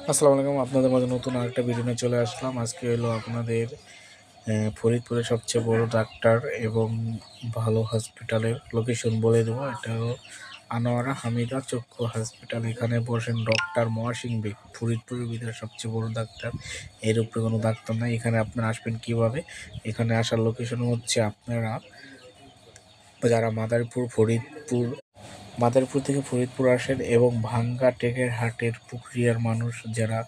আসসালামু আলাইকুম। আপনাদের মাঝে নতুন আরেকটা ভিডিও নিয়ে চলে আসলাম। আজকে হলো আপনাদের ফরিদপুরের সবচেয়ে বড় ডাক্তার এবং ভালো হসপিটালের লোকেশন বলে দেবো। এটা হলো আনোয়ারা হামিদা চক্ষু হসপিটাল। এখানে বসেন ডক্টর মহাসিং বেগ, ফরিদপুরের ভিতরে সবচেয়ে বড় ডাক্তার। এর উপরে কোনো ডাক্তার নাই। এখানে আপনারা আসবেন কিভাবে? এখানে আসার লোকেশন হচ্ছে আপনারা যারা মাদারীপুর থেকে ফরিদপুর আসেন এবং ভাঙ্গা টেকের হাটের পুকুরিয়ার মানুষ যারা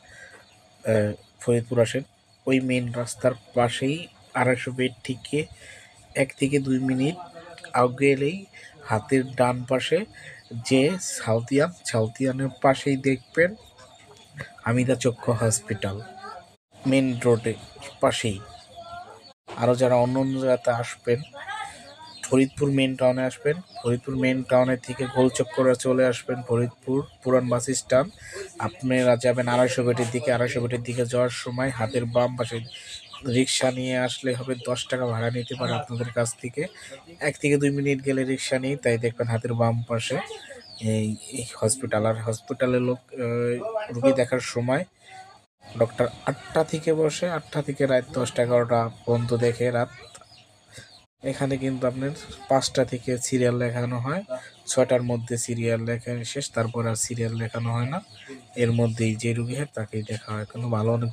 ফরিদপুর আসেন, ওই মেন রাস্তার পাশেই 250 ফিট থেকে 1 থেকে 2 মিনিট আগে এলেই হাতের ডান পাশে যে সাউথিয়ানের পাশেই দেখবেন হামিদা চক্ষু হসপিটাল, মেন রোডের পাশেই। আরও যারা অন্য অন্য জায়গাতে আসবেন, ফরিদপুর মেন টাউনে আসবেন, ফরিদপুর মেন টাউনের থেকে গোলচক্করে চলে আসবেন ফরিদপুর পুরান বাস স্ট্যান্ড। আপনারা যাবেন 250 ফিটের দিকে। 250 ফিটের দিকে যাওয়ার সময় হাতের বাম পাশে রিক্সা নিয়ে আসলে হবে, 10 টাকা ভাড়া নিতে পারে আপনাদের কাছ থেকে। 1 থেকে 2 মিনিট গেলে রিক্সা নেই, তাই দেখবেন হাতের বাম পাশে এই এই হসপিটাল। আর হসপিটালের রুগী দেখার সময় ডক্টর 8টা থেকে বসে, 8টা থেকে রাত 10টা 11টা পর্যন্ত দেখে রাত। এখানে কিন্তু আপনার 5টা থেকে সিরিয়াল লেখানো হয়, 6টার মধ্যে সিরিয়াল লেখা শেষ, তারপর আর সিরিয়াল লেখানো হয় না। এর মধ্যেই যে রুগী হয় তাকেই দেখা হয়, কিন্তু ভালো অনেক